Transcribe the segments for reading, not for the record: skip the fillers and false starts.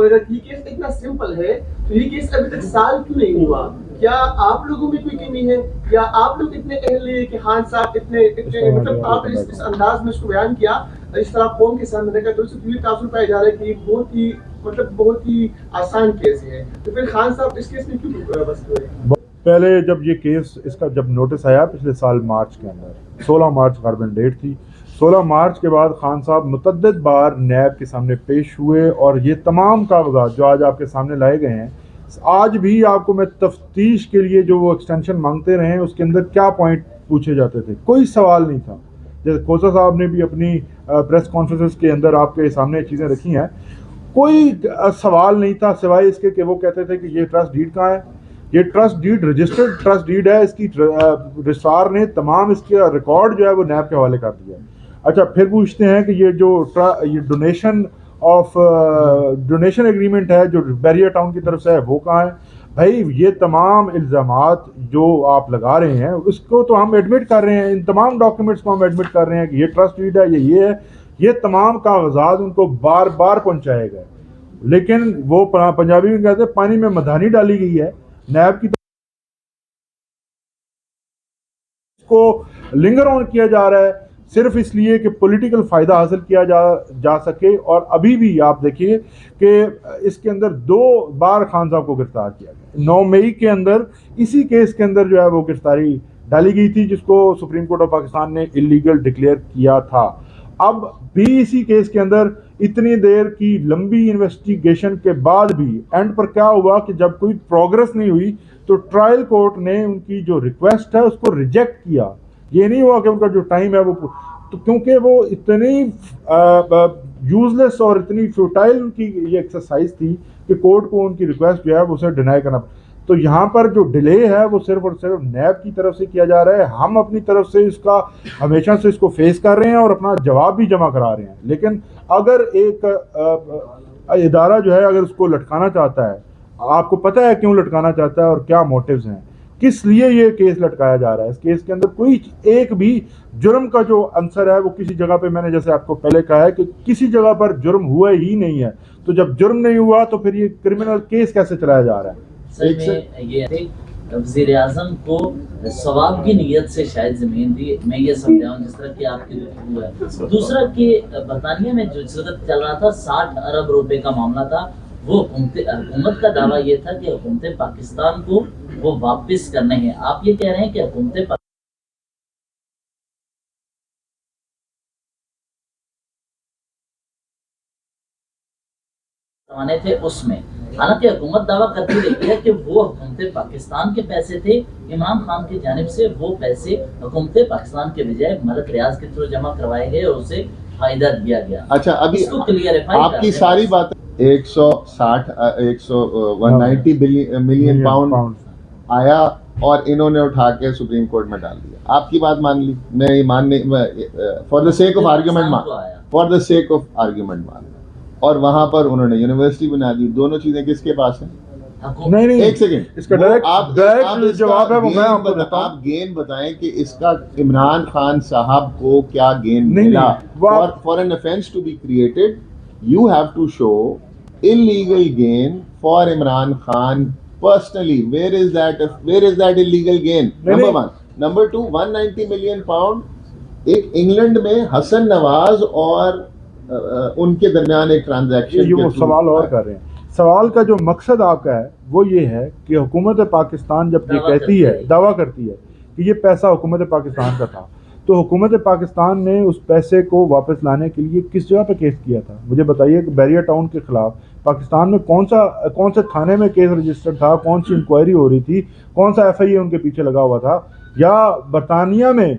اگر یہ کیس اتنا سمپل ہے تو یہ کیس ابھی تک سال کیوں نہیں ہوا؟ کیا آپ لوگوں میں کوئی کمی ہے یا آپ لوگ اتنے اہل ہیں کہ خان صاحب اتنے مطلب آپ اس انداز میں اس کو بیان کیا اس طرح قوم کے سامنے رکھا تو اس سے یہ تاثر پایا جا رہا ہے کہ یہ بہت ہی آسان کیس ہے، تو پھر خان صاحب اس کیس میں کیوں بس ہوئے؟ پہلے جب یہ کیس اس کا جب نوٹس آیا پچھلے سال مارچ کے اندر 16 مارچ غالباً ڈیٹ تھی، 16 مارچ کے بعد خان صاحب متعدد بار نیب کے سامنے پیش ہوئے اور یہ تمام کاغذات جو آج آپ کے سامنے لائے گئے ہیں، آج بھی آپ کو میں تفتیش کے لیے جو وہ ایکسٹینشن مانگتے رہے ہیں اس کے اندر کیا پوائنٹ پوچھے جاتے تھے، کوئی سوال نہیں تھا. جیسے کھوسا صاحب نے بھی اپنی پریس کانفرنس کے اندر آپ کے سامنے چیزیں رکھی ہیں، کوئی سوال نہیں تھا سوائے اس کے کہ وہ کہتے تھے کہ یہ ٹرسٹ ڈیڈ کہاں ہے، یہ trust deed registered trust deed ہے، اس کی رجسٹرار نے تمام اس کے ریکارڈ جو ہے وہ نیب کے حوالے کر دیا ہے. اچھا پھر پوچھتے ہیں کہ یہ جو یہ ڈونیشن ایگریمنٹ ہے جو بیریا ٹاؤن کی طرف سے ہے وہ کہاں ہے؟ بھائی یہ تمام الزامات جو آپ لگا رہے ہیں اس کو تو ہم ایڈمٹ کر رہے ہیں، ان تمام ڈاکیومنٹس کو ہم ایڈمٹ کر رہے ہیں کہ یہ ٹرسٹ ڈیڈ ہے، یہ ہے، یہ تمام کاغذات ان کو بار بار پہنچائے گئے، لیکن وہ پنجابی میں کہتے ہیں پانی میں مدھانی ڈالی گئی ہے. نیب کی کو لنگر آن کیا جا رہا ہے صرف اس لیے کہ پولیٹیکل فائدہ حاصل کیا جا سکے. اور ابھی بھی آپ دیکھیے کہ اس کے اندر 2 بار خان صاحب کو گرفتار کیا گیا. 9 مئی کے اندر اسی کیس کے اندر جو ہے وہ گرفتاری ڈالی گئی تھی جس کو سپریم کورٹ آف پاکستان نے انلیگل ڈکلیئر کیا تھا. اب بھی اسی کیس کے اندر اتنی دیر کی لمبی انویسٹیگیشن کے بعد بھی اینڈ پر کیا ہوا کہ جب کوئی پروگرس نہیں ہوئی تو ٹرائل کورٹ نے ان کی جو ریکویسٹ ہے اس کو ریجیکٹ کیا. یہ نہیں ہوا کہ ان کا جو ٹائم ہے وہ تو کیونکہ وہ اتنی یوز لیس اور اتنی فیوٹائل ان کی یہ ایکسرسائز تھی کہ کورٹ کو ان کی ریکویسٹ جو ہے وہ اسے ڈینائی کرنا. تو یہاں پر جو ڈیلے ہے وہ صرف اور صرف نیب کی طرف سے کیا جا رہا ہے. ہم اپنی طرف سے اس کا ہمیشہ سے اس کو فیس کر رہے ہیں اور اپنا جواب بھی جمع کرا رہے ہیں. لیکن اگر ایک ادارہ جو ہے اگر اس کو لٹکانا چاہتا ہے، آپ کو پتہ ہے کیوں لٹکانا چاہتا ہے اور کیا موٹیوز ہیں، کس لیے یہ کیس لٹکایا جا رہا ہے. اس کیس کے اندر کوئی ایک بھی جرم کا جو عنصر ہے وہ کسی جگہ پہ، میں نے جیسے آپ کو پہلے کہا ہے کہ کسی جگہ پر جرم ہوا ہی نہیں ہے. تو جب جرم نہیں ہوا تو پھر یہ کرمنل کیس کیسے چلایا جا رہا ہے؟ وزیر اعظم کو ثواب کی نیت سے شاید زمین دی، میں یہ سمجھاؤں جس طرح کہ آپ کی گفتگو ہے. دوسرا کہ برطانیہ میں جو صدر چل رہا تھا 60 ارب روپے کا معاملہ تھا، وہ حکومت کا دعویٰ یہ تھا کہ حکومت پاکستان کو وہ واپس کرنے ہیں. آپ یہ کہہ رہے ہیں کہ حکومت تھے اس میں، حالانکہ حکومت دعویٰ کرتی رہی ہے کہ وہ حکومت پاکستان کے پیسے تھے، عمران خان کی جانب سے وہ پیسے حکومت پاکستان کے بجائے ملک ریاض کے تھرو جمع کروائے گئے اور اسے فائدہ دیا گیا. اچھا ابھی آپ کی ساری بات 190 ملین پاؤنڈ آیا اور انہوں نے اٹھا کے سپریم کورٹ میں ڈال دیا. آپ کی بات مان لی، میں یہ مان نہیں، for the sake of argument مان، اور وہاں پر انہوں نے یونیورسٹی بنا دی. دونوں چیزیں کس کے پاس ہیں؟ نہیں ایک سیکنڈ، اس کا ڈائریکٹ جواب ہے وہ میں آپ کو دیتا ہوں. آپ گین بتائیں کہ اس کا عمران خان صاحب کو کیا گین ملا. For an offense to be created you have to show illegal gain for Imran Khan personally. Where is that illegal gain? Number one. Number two, 190 million pound ایک انگلینڈ میں حسن نواز اور ان کے درمیان ایک ٹرانزیکشن. یہ وہ سوال اور کر رہے ہیں. سوال کا جو مقصد آپ کا ہے وہ یہ ہے کہ حکومت پاکستان جب یہ کہتی ہے، دعویٰ کرتی ہے کہ یہ پیسہ حکومت پاکستان کا تھا، تو حکومت پاکستان نے اس پیسے کو واپس لانے کے لیے کس جگہ پہ کیس کیا تھا؟ مجھے بتائیے کہ بیریا ٹاؤن کے خلاف پاکستان میں کون سے تھانے میں کیس رجسٹر تھا، کون سی انکوائری ہو رہی تھی، کون سا FIA ان کے پیچھے لگا ہوا تھا، یا برطانیہ میں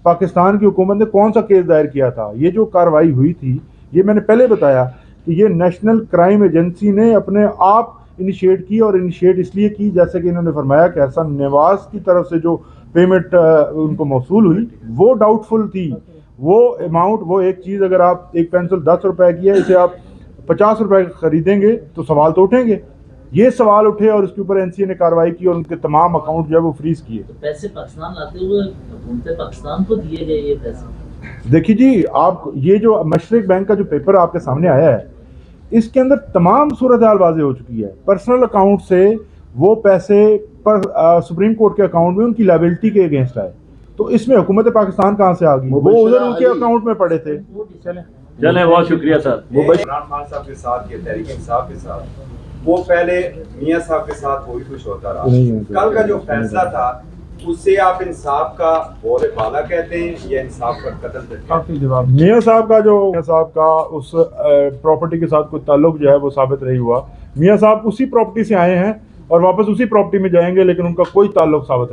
پاکستان کی حکومت نے کون سا کیس دائر کیا تھا؟ یہ جو کارروائی ہوئی تھی، یہ میں نے پہلے بتایا کہ یہ نیشنل کرائم ایجنسی نے اپنے آپ انیشیٹ کی، اور انیشیٹ اس لیے کی جیسے کہ انہوں نے فرمایا کہ حسن نواز کی طرف سے جو پیمنٹ ان کو موصول ہوئی وہ ڈاؤٹ فل تھی. وہ اماؤنٹ، وہ ایک چیز اگر آپ ایک پینسل 10 روپے کی ہے، اسے آپ 50 روپے خریدیں گے تو سوال تو اٹھیں گے. یہ سوال اٹھے اور اس کے اوپر NCA نے کارروائی کی اور ان کے تمام اکاؤنٹ جو ہے وہ فریز کیے. پیسے پاکستان لاتے ہوئے حکومت پاکستان کو دیے گئے یہ پیسے. دیکھیے جی، آپ یہ جو مشرق بینک کا جو پیپر آپ کے سامنے آیا ہے، اس کے اندر تمام صورتحال واضح ہو چکی ہے. پرسنل اکاؤنٹ سے وہ پیسے پر سپریم کورٹ کے اکاؤنٹ میں ان کی لائبلٹی کے اگینسٹ آئے. تو اس میں حکومت پاکستان کہاں سے آ گئی؟ وہ ادھر ان کے اکاؤنٹ میں پڑے تھے. چلیں بہت شکریہ سر. عمران خان صاحب کے ساتھ یا تحریک انصاف کے ساتھ وہ پہلے میاں صاحب کے ساتھ وہی کچھ ہوتا رہا. کل کا جو فیصلہ تھا اس سے آپ انصاف کا بول بالا کہتے ہیں یا انصاف کا قتل کہتے ہیں؟ میاں صاحب کا اس پراپرٹی کے ساتھ کوئی تعلق جو ہے وہ ثابت نہیں ہوا. میاں صاحب اسی پراپرٹی سے آئے ہیں اور واپس اسی پراپرٹی میں جائیں گے، لیکن ان کا کوئی تعلق ثابت نہیں.